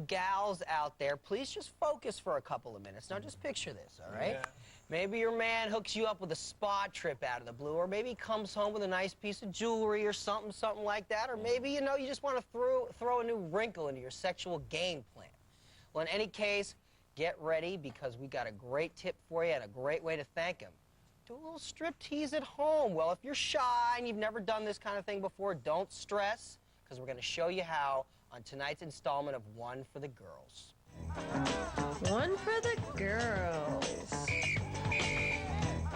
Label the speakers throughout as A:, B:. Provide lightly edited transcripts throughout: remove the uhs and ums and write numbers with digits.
A: Gals out there, please just focus for a couple of minutes. Now just picture this, all right? Yeah. Maybe your man hooks you up with a spa trip out of the blue, or maybe he comes home with a nice piece of jewelry or something like that, or maybe, you know, you just want to throw a new wrinkle into your sexual game plan. Well, in any case, get ready because we got a great tip for you and a great way to thank him. Do a little striptease at home. Well, if you're shy and you've never done this kind of thing before, don't stress, because we're going to show you how on tonight's installment of One for the Girls.
B: One for the girls.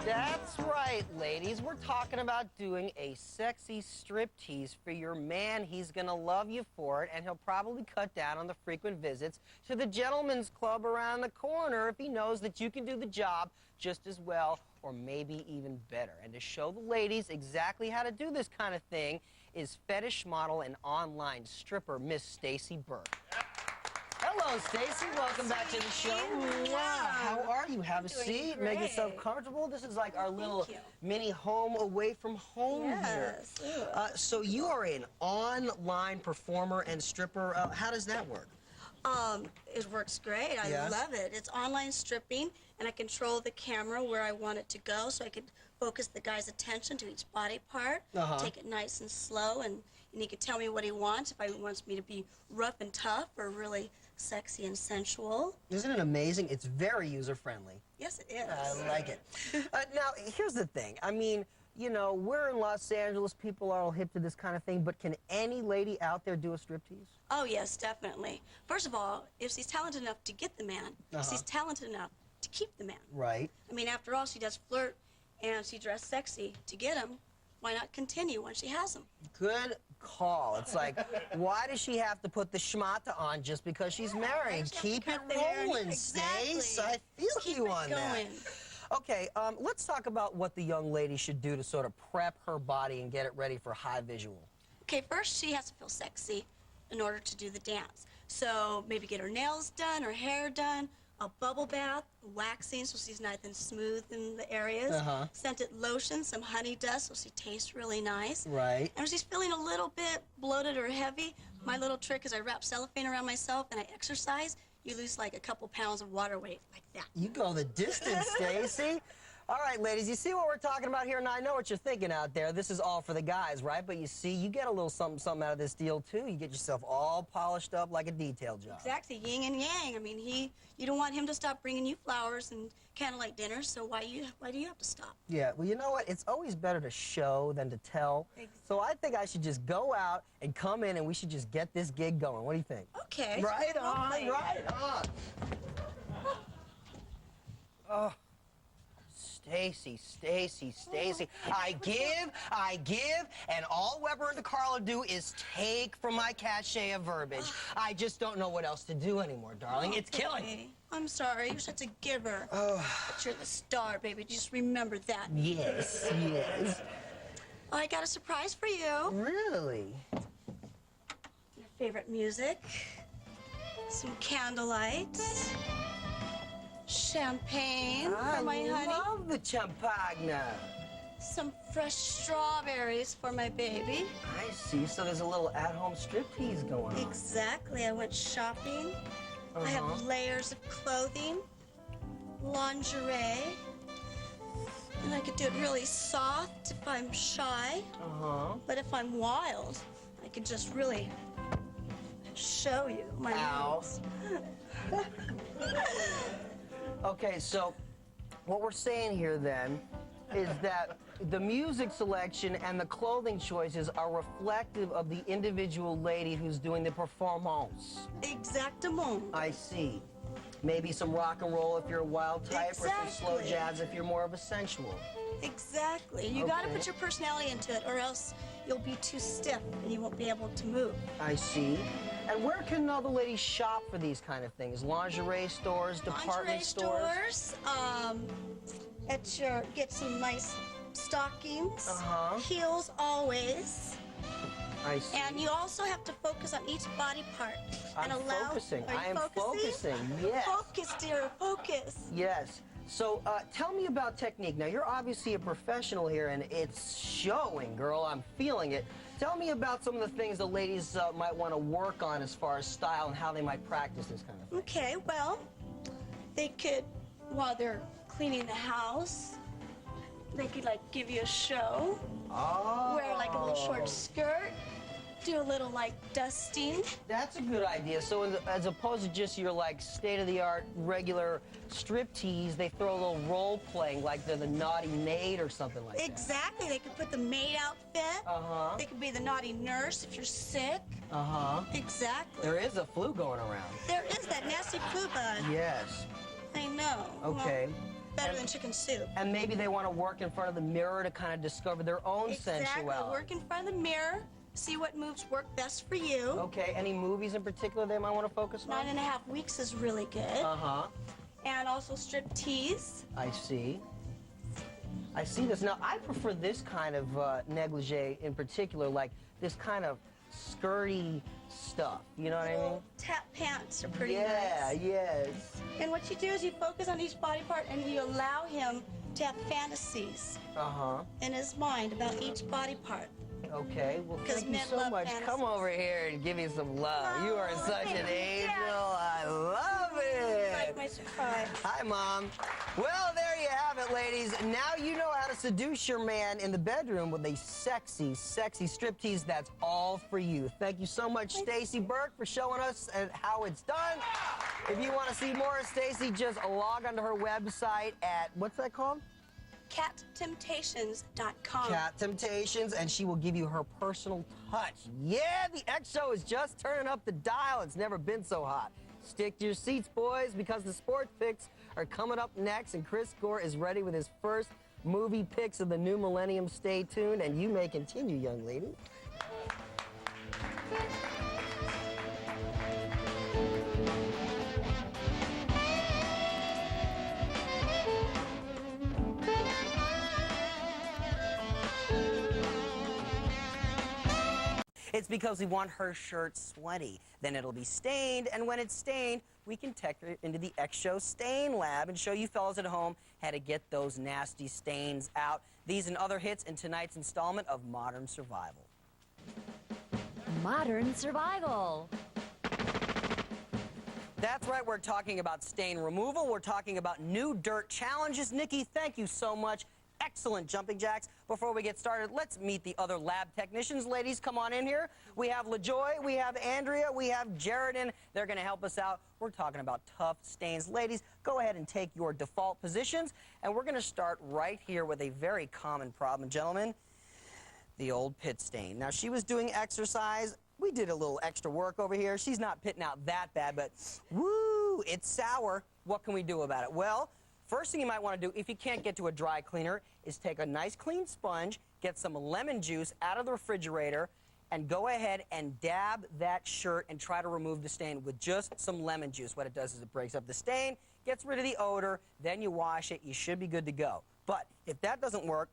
A: That's right, ladies. We're talking about doing a sexy striptease for your man. He's going to love you for it, and he'll probably cut down on the frequent visits to the gentleman's club around the corner if he knows that you can do the job just as well or maybe even better. And to show the ladies exactly how to do this kind of thing is fetish model and online stripper, Miss Stacy Burke. Hello, Stacy. Welcome back to the show. Wow. How are you? Have a seat.
B: Great.
A: Make yourself comfortable. This is like our little mini home away from home here. So you are an online performer and stripper. How does that work?
C: It works great. I love it. It's online stripping, and I control the camera where I want it to go, so I can focus the guy's attention to each body part, take it nice and slow, and he can tell me what he wants, if he wants me to be rough and tough or really sexy and sensual.
A: Isn't it amazing? It's very user-friendly.
C: Yes, it is.
A: I like it. Now, here's the thing. I mean, you know, we're in Los Angeles. People are all hip to this kind of thing, but can any lady out there do a striptease?
C: Oh, yes, definitely. First of all, if she's talented enough to get the man, she's talented enough to keep the man.
A: Right.
C: I mean, after all, she does flirt and she dressed sexy to get him. Why not continue when she has him?
A: Good call. It's like, why does she have to put the schmata on just because she's married? Keep it rolling, Stace. I feel you on that. Okay, let's talk about what the young lady should do to sort of prep her body and get it ready for high visual.
C: Okay, first she has to feel sexy in order to do the dance. So maybe get her nails done, her hair done, a bubble bath, waxing so she's nice and smooth in the areas, scented lotion, some honey dust so she tastes really nice.
A: Right.
C: And if she's feeling a little bit bloated or heavy, my little trick is I wrap cellophane around myself and I exercise. You lose like a couple pounds of water weight like that.
A: You go the distance, Stacy. All right, ladies, you see what we're talking about here? Now, I know what you're thinking out there. This is all for the guys, right? But you see, you get a little something out of this deal, too. You get yourself all polished up like a detail job.
C: Exactly, yin and yang. I mean, you don't want him to stop bringing you flowers and candlelight dinners, so why do you have to stop?
A: Yeah, well, you know what? It's always better to show than to tell. Exactly. So I think I should just go out and come in, and we should just get this gig going. What do you think?
C: Okay.
A: Right on, right on. Oh. Stacy, Stacy, Stacy. I give, and all Weber and DeCarlo do is take from my cachet of verbiage. I just don't know what else to do anymore, darling. It's killing me.
C: I'm sorry, you're such a giver. But you're the star, baby. Just remember that.
A: Yes, yes.
C: Oh, I got a surprise for you.
A: Really?
C: Your favorite music, some candlelight, champagne for my honey.
A: I love the champagne.
C: Some fresh strawberries for my baby.
A: I see. So there's a little at-home striptease going on.
C: Exactly. I went shopping. I have layers of clothing, lingerie, and I could do it really soft if I'm shy. But if I'm wild, I could just really show you my moves.
A: Okay, so what we're saying here then is that the music selection and the clothing choices are reflective of the individual lady who's doing the performance.
C: Exactement.
A: I see. Maybe some rock and roll if you're a wild type, or some slow jazz if you're more of a sensual.
C: Exactly. You gotta put your personality into it, or else you'll be too stiff and you won't be able to move.
A: I see. And where can all the ladies shop for these kind of things? Lingerie stores, department stores?
C: Get some nice stockings, heels always.
A: I see.
C: And you also have to focus on each body part.
A: I'm focusing. I am focusing, yes.
C: Focus, dear, focus.
A: Yes. So tell me about technique. Now, you're obviously a professional here, and it's showing, girl. I'm feeling it. Tell me about some of the things the ladies might want to work on as far as style and how they might practice this kind of thing.
C: Okay, well, they could, while they're cleaning the house, they could like give you a show, wear like a little short skirt, do a little like dusting.
A: That's a good idea. So as opposed to just your like state-of-the-art regular striptease, they throw a little role playing like they're the naughty maid or something like that.
C: Exactly. They could put the maid outfit. They could be the naughty nurse if you're sick. Exactly.
A: There is a flu going around.
C: There is that nasty flu bug.
A: Yes.
C: I know.
A: Okay.
C: Well, better than chicken soup.
A: And maybe they want to work in front of the mirror to kind of discover their own sensuality.
C: Exactly. Work in front of the mirror. See what moves work best for you.
A: Okay. Any movies in particular they might want to focus on?
C: 9.5 Weeks is really good. And also striptease.
A: I see. I see this. Now, I prefer this kind of negligee in particular, like this kind of skirty stuff. You know what I mean?
C: Tap pants are pretty nice.
A: Yeah, yes.
C: And what you do is you focus on each body part and you allow him to have fantasies in his mind about each body part.
A: Okay, well, thank you
C: men
A: so
C: love
A: much.
C: fantasies.
A: Come over here and give me some love. You are
C: Oh,
A: such
C: thank
A: an
C: you.
A: angel.
C: Yes.
A: I love it.
C: Like my surprise.
A: Hi, Mom. Well, there you have it, ladies. Now you know how to seduce your man in the bedroom with a sexy, sexy striptease that's all for you. Thank you so much, Stacy Burke, for showing us how it's done. If you want to see more of Stacy, just log onto her website at, what's that called?
C: CatTemptations.com.
A: Cat Temptations, and she will give you her personal touch. Yeah, the X Show is just turning up the dial. It's never been so hot. Stick to your seats, boys, because the sports picks are coming up next, and Chris Gore is ready with his first movie picks of the new millennium. Stay tuned, and you may continue, young lady. It's because we want her shirt sweaty. Then it'll be stained, and when it's stained, we can take her into the X Show Stain Lab and show you fellas at home how to get those nasty stains out. These and other hits in tonight's installment of Modern Survival.
B: Modern Survival.
A: That's right, we're talking about stain removal. We're talking about new dirt challenges. Nikki, thank you so much. Excellent jumping jacks. Before we get started, let's meet the other lab technicians. Ladies, come on in here. We have LaJoy, we have Andrea, we have Jaredin. They're going to help us out. We're talking about tough stains. Ladies, go ahead and take your default positions, and we're going to start right here with a very common problem, gentlemen, the old pit stain. Now, she was doing exercise. We did a little extra work over here. She's not pitting out that bad, but woo, it's sour. What can we do about it? Well, first thing you might want to do, if you can't get to a dry cleaner, is take a nice clean sponge, get some lemon juice out of the refrigerator, and go ahead and dab that shirt and try to remove the stain with just some lemon juice. What it does is it breaks up the stain, gets rid of the odor, then you wash it. You should be good to go. But if that doesn't work,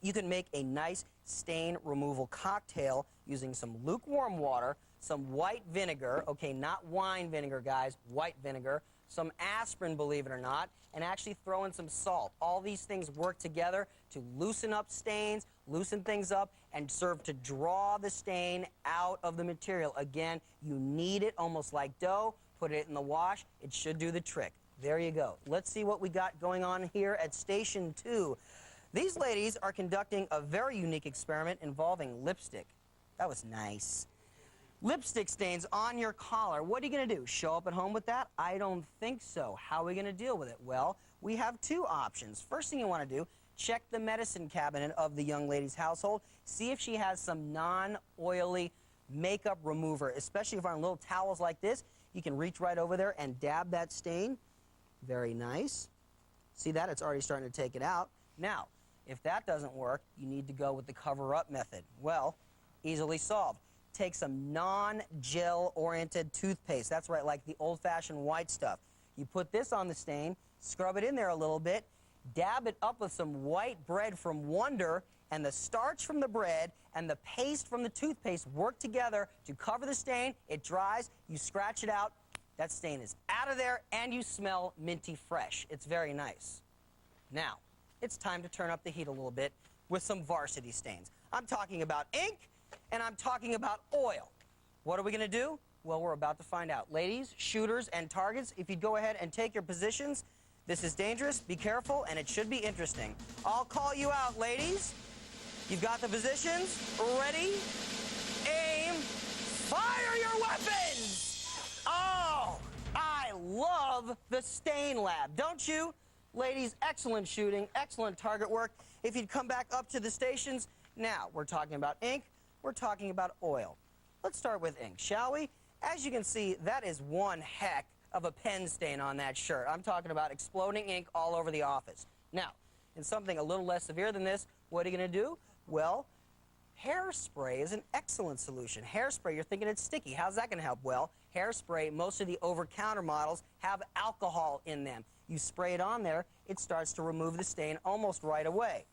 A: you can make a nice stain removal cocktail using some lukewarm water, some white vinegar, okay, not wine vinegar, guys, white vinegar, some aspirin, believe it or not, and actually throw in some salt. All these things work together to loosen up stains, loosen things up, and serve to draw the stain out of the material. Again, you knead it almost like dough, put it in the wash, it should do the trick. There you go. Let's see what we got going on here at Station 2. These ladies are conducting a very unique experiment involving lipstick. That was nice. Lipstick stains on your collar. What are you going to do? Show up at home with that? I don't think so. How are we going to deal with it? Well, we have two options. First thing you want to do, check the medicine cabinet of the young lady's household. See if she has some non-oily makeup remover, especially if on little towels like this. You can reach right over there and dab that stain. Very nice. See that? It's already starting to take it out. Now, if that doesn't work, you need to go with the cover-up method. Well, easily solved. Take some non-gel oriented toothpaste. That's right, like the old-fashioned white stuff. You put this on the stain, scrub it in there a little bit, dab it up with some white bread from Wonder, and the starch from the bread and the paste from the toothpaste work together to cover the stain. It dries, you scratch it out, that stain is out of there, and you smell minty fresh. It's very nice. Now, it's time to turn up the heat a little bit with some varsity stains. I'm talking about ink, and I'm talking about oil. What are we going to do? Well, we're about to find out. Ladies, shooters, and targets, if you'd go ahead and take your positions. This is dangerous, be careful, and it should be interesting. I'll call you out, ladies. You've got the positions. Ready? Aim. Fire your weapons! Oh, I love the Stain Lab, don't you? Ladies, excellent shooting, excellent target work. If you'd come back up to the stations. Now, we're talking about ink, we're talking about oil. Let's start with ink, shall we? As you can see, that is one heck of a pen stain on that shirt. I'm talking about exploding ink all over the office. Now, in something a little less severe than this, what are you going to do? Well, hairspray is an excellent solution. Hairspray, you're thinking it's sticky. How's that going to help? Well, hairspray, most of the over-counter models have alcohol in them. You spray it on there, it starts to remove the stain almost right away.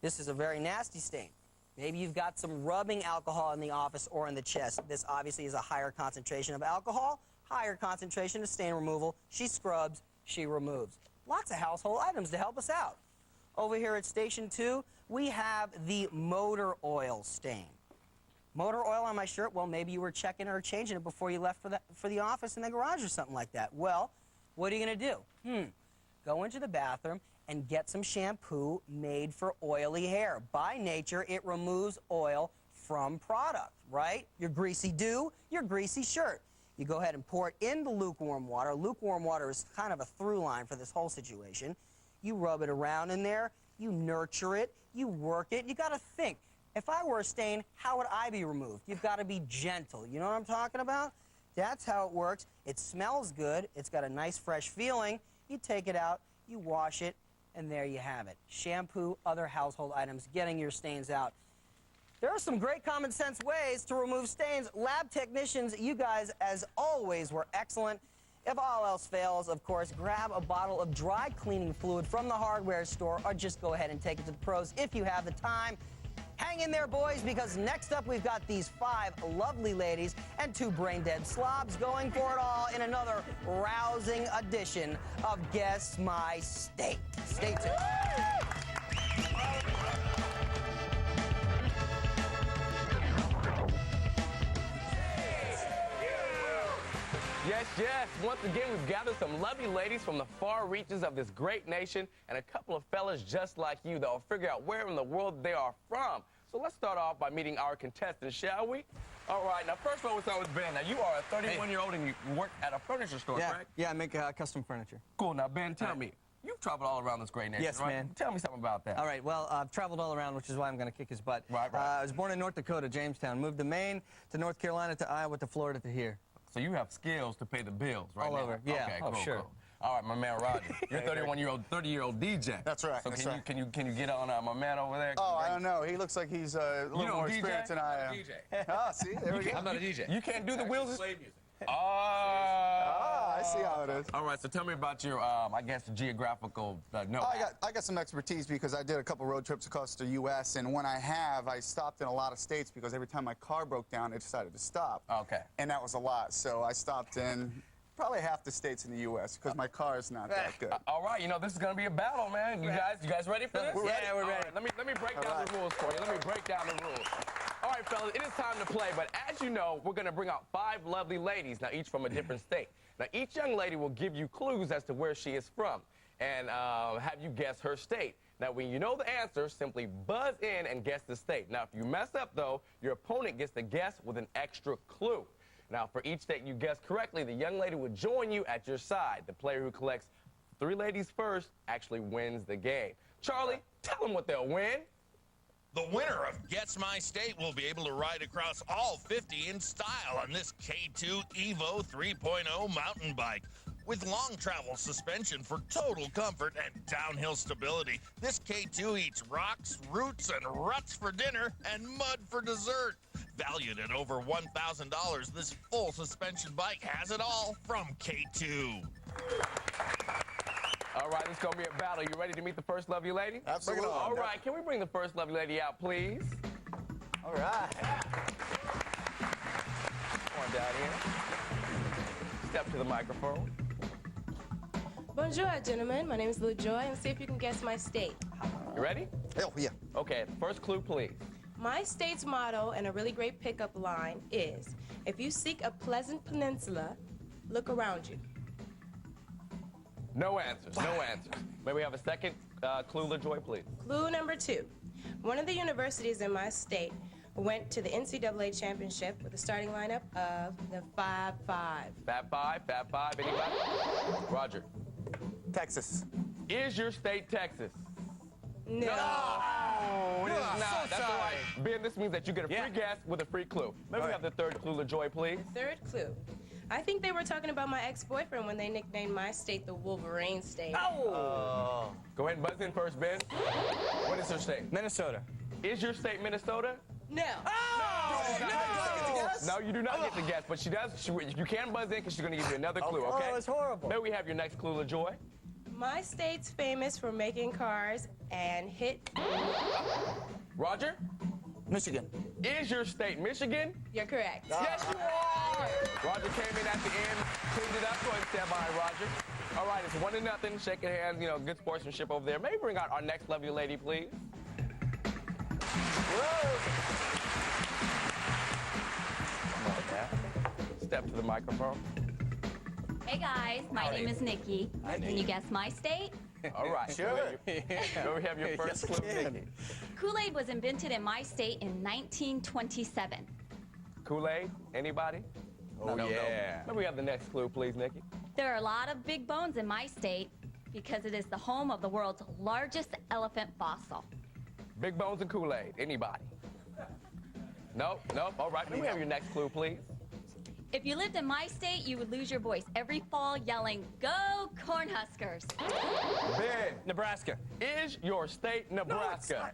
A: This is a very nasty stain. Maybe you've got some rubbing alcohol in the office or in the chest. This obviously is a higher concentration of alcohol, higher concentration of stain removal. She scrubs, she removes. Lots of household items to help us out. Over here at Station 2, we have the motor oil stain. Motor oil on my shirt, well, maybe you were checking or changing it before you left for the office in the garage or something like that. Well, what are you going to do? Go into the bathroom and get some shampoo made for oily hair. By nature, it removes oil from product, right? Your greasy do, your greasy shirt. You go ahead and pour it in the lukewarm water. Lukewarm water is kind of a through line for this whole situation. You rub it around in there, you nurture it, you work it. You got to think, if I were a stain, how would I be removed? You've got to be gentle. You know what I'm talking about? That's how it works. It smells good. It's got a nice fresh feeling. You take it out, you wash it, and there you have it. Shampoo, other household items, getting your stains out. There are some great common sense ways to remove stains. Lab technicians, you guys, as always, were excellent. If all else fails, of course, grab a bottle of dry cleaning fluid from the hardware store, or just go ahead and take it to the pros if you have the time. Hang in there, boys, because next up we've got these 5 lovely ladies and 2 brain-dead slobs going for it all in another rousing edition of Guess My State. Stay tuned.
D: Yes, yes. Once again, we've gathered some lovely ladies from the far reaches of this great nation and a couple of fellas just like you that will figure out where in the world they are from. So let's start off by meeting our contestants, shall we? All right. Now, first of all, we'll start with Ben. Now, you are a 31-year-old and you work at a furniture store, correct?
E: Yeah, I make custom furniture.
D: Cool. Now, Ben, tell me, you've traveled all around this great nation,
E: Yes,
D: right?
E: man.
D: Tell me something about that.
E: All right, well, I've traveled all around, which is why I'm going to kick his butt.
D: Right.
E: I was born in North Dakota, Jamestown. Moved to Maine, to North Carolina, to Iowa, to Florida, to here.
D: So you have skills to pay the bills, right?
E: All
D: now?
E: over, yeah.
D: Okay,
E: Oh,
D: cool,
E: sure.
D: Cool. All right, my man Roger. You're a 30-year-old DJ.
F: That's right.
D: So
F: that's
D: can you get on my man over there?
F: Oh, I don't know. He looks like he's a little more experienced than I am. Oh, see, there we go.
D: I'm not a DJ. You can't do the wheels. Slave music.
F: I see how it is.
D: All right, so tell me about your, I guess, geographical know-how.
F: I got some expertise because I did a couple road trips across the U.S. and when I stopped in a lot of states because every time my car broke down, it decided to stop.
D: Okay.
F: And that was a lot, so I stopped in probably half the states in the U.S. because my car is not that good.
D: All right, you know this is gonna be a battle, man. You guys ready for this?
F: We're ready.
D: Yeah, we're ready. Let me break down the rules for you. Let me break down the rules. All right, fellas, it is time to play. But as you know, we're gonna bring out 5 lovely ladies, now each from a different state. Now each young lady will give you clues as to where she is from, and have you guess her state. Now, when you know the answer, simply buzz in and guess the state. Now, if you mess up, though, your opponent gets to guess with an extra clue. Now, for each state you guess correctly, the young lady will join you at your side. The player who collects 3 ladies first actually wins the game. Charlie, tell them what they'll win.
G: The winner of Guess My State will be able to ride across all 50 in style on this K2 Evo 3.0 mountain bike. With long travel suspension for total comfort and downhill stability, this K2 eats rocks, roots, and ruts for dinner and mud for dessert. Valued at over $1,000, this full suspension bike has it all from K2.
D: All right, it's gonna be a battle. You ready to meet the first lovely lady?
F: Absolutely.
D: All right, can we bring the first lovely lady out, please?
F: All right.
D: Come on down here. Step to the microphone.
H: Bonjour, gentlemen. My name is Lou Joy, and see if you can guess my state.
D: You ready?
F: Oh, yeah.
D: Okay, first clue, please.
H: My state's motto and a really great pickup line is, if you seek a pleasant peninsula, look around you.
D: No answers, no answers. May we have a second clue, LaJoy, please?
H: Clue number 2. One of the universities in my state went to the NCAA championship with a starting lineup of the 5-5.
D: Fab Five, anybody? Roger.
F: Texas.
D: Is your state Texas?
H: No.
D: It is not.
E: so
D: That's all
E: sorry.
D: right. Ben, this means that you get a free guess with a free clue. May we have the third clue, LaJoy, please?
H: Third clue. I think they were talking about my ex-boyfriend when they nicknamed my state the Wolverine State.
D: Go ahead and buzz in first, Ben. What is your state?
E: Minnesota.
D: Is your state Minnesota?
H: No.
D: No, you do not get to guess, but she does. You can buzz in because she's going to give you another clue, okay?
E: Oh, it's horrible.
D: May we have your next clue, LaJoy?
H: My state's famous for making cars and hit.
D: Roger?
F: Michigan.
D: Is your state Michigan?
H: You're correct.
D: Yes, you are! Roger came in at the end, cleaned it up. Go ahead and stand behind Roger. All right, it's 1-0, shaking hands, you know, good sportsmanship over there. May we bring out our next lovely lady, please? Come on, Dad. Step to the microphone.
I: Hey guys, my name is Nikki. Can you guess my state?
D: All right.
F: Sure.
D: May we have your first
E: Yes,
D: clue,
E: I can.
D: Nikki?
I: Kool-Aid was invented in my state in 1927.
D: Kool-Aid? Anybody?
E: Oh, yeah.
D: May we have the next clue, please, Nikki?
I: There are a lot of big bones in my state because it is the home of the world's largest elephant fossil.
D: Big Bones and Kool-Aid. Anybody? Nope. All right. May we have your next clue, please?
I: If you lived in my state, you would lose your voice every fall yelling, "Go Cornhuskers!"
D: Ben,
E: Nebraska.
D: is your state Nebraska?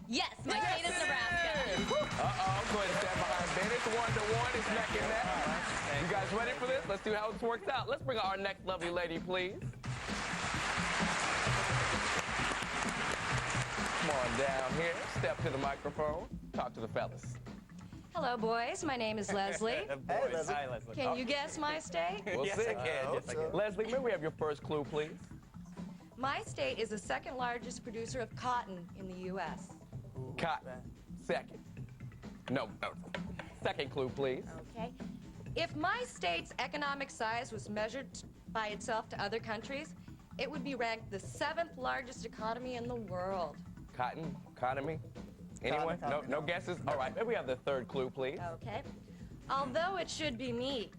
I: Yes, my state is Nebraska.
D: Uh-oh. Go ahead and stand behind Ben. It's 1-1. It's neck and neck. You guys ready for this? Let's see how this works out. Let's bring out our next lovely lady, please. Come on down here. Step to the microphone. Talk to the fellas.
B: Hello, boys. My name is Leslie.
F: Hey, Leslie.
E: Hi, Leslie.
B: Can you guess my state?
D: We'll
E: Yes,
D: see.
E: I can. Yes, I can.
D: Leslie, may we have your first clue, please?
B: My state is the second largest producer of cotton in the U.S.
D: Cotton. Second. No. Second clue, please.
B: Okay. If my state's economic size was measured by itself to other countries, it would be ranked the 7th largest economy in the world.
D: Cotton. Economy. Anyone?
F: Economy,
D: No
F: no.
D: guesses? All right. May we have the third clue, please?
B: Okay. Although it should be me,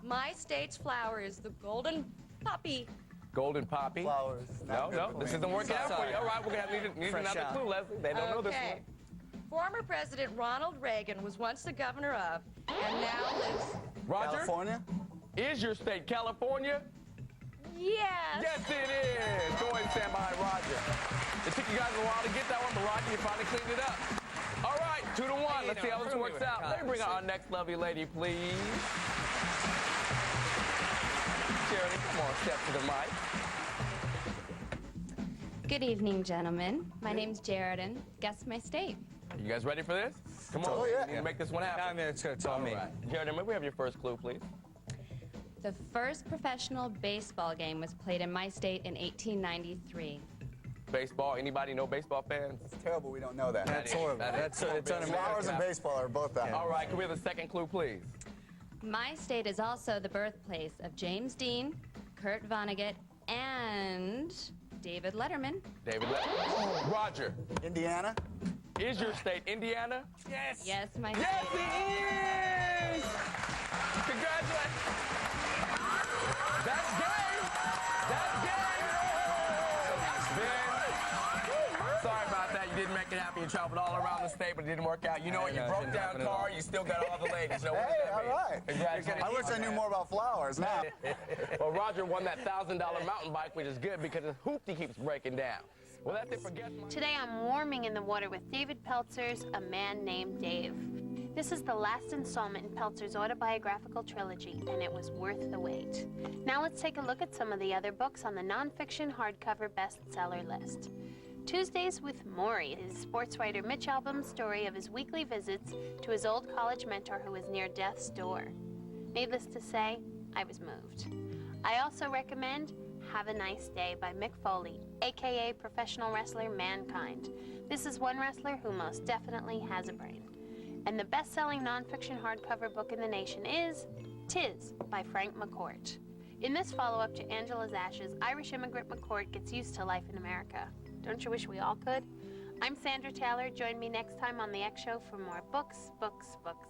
B: my state's flower is the golden poppy.
D: Golden poppy.
F: Flowers.
D: No, this isn't working out for you. All right, we're going to need
E: Fresh
D: another
E: out.
D: clue, Leslie. They don't know this
B: Okay.
D: one.
B: Former President Ronald Reagan was once the governor of, and now lives.
D: Roger,
F: California.
D: is your state California?
B: Yes.
D: Yes, it is. Go ahead and stand behind Roger. It took you guys a while to get that one, but Roger, you finally cleaned it up. All right, 2-1. Let's see how this works out. Let me bring out our next lovely lady, please. Charity, come on, step to the mic.
I: Good evening, gentlemen. My name's Jaredin. Guess my state.
D: You guys ready for this? Come on,
F: Oh, yeah.
D: we need to make this one happen.
E: I mean, it's all me.
D: All right. Jared, may we have your first clue, please?
I: The first professional baseball game was played in my state in 1893.
D: Baseball. Anybody know baseball fans?
F: It's terrible we don't know that.
E: That's horrible. That's it's
F: Flowers
E: un-American.
F: and baseball are both that.
D: All right, can we have the second clue, please?
I: My state is also the birthplace of James Dean, Kurt Vonnegut, and David Letterman.
D: David, Roger,
F: Indiana.
D: is your state Indiana?
E: Yes.
I: Yes, my
D: Yes,
I: state.
D: it is! Congratulations! That's game! That's game! Ben, sorry about that. You didn't make it happen. You traveled all around the state, but it didn't work out. You know what? You
E: I know, it
D: broke
E: didn't
D: down
E: happen at
D: car.
E: all.
D: You still got all the ladies. So what
F: Hey,
D: does that
F: all
D: mean?
F: right.
D: Congratulations.
F: I wish I knew more about flowers now.
D: Well, Roger won that $1,000 mountain bike, which is good because his hoopty keeps breaking down. Well, that's it for Guess My...
J: Today I'm warming in the water with David Peltzer's A Man Named Dave. This is the last installment in Peltzer's autobiographical trilogy, and it was worth the wait. Now let's take a look at some of the other books on the nonfiction hardcover bestseller list. Tuesdays with Maury is sports writer Mitch Albom's story of his weekly visits to his old college mentor who was near death's door. Needless to say, I was moved. I also recommend Have a Nice Day by Mick Foley, aka professional wrestler Mankind. This is one wrestler who most definitely has a brain. And the best-selling nonfiction hardcover book in the nation is Tis by Frank McCourt. In this follow-up to Angela's Ashes, Irish immigrant McCourt gets used to life in America. Don't you wish we all could? I'm Sandra Taylor. Join me next time on The X Show for more books, books, books.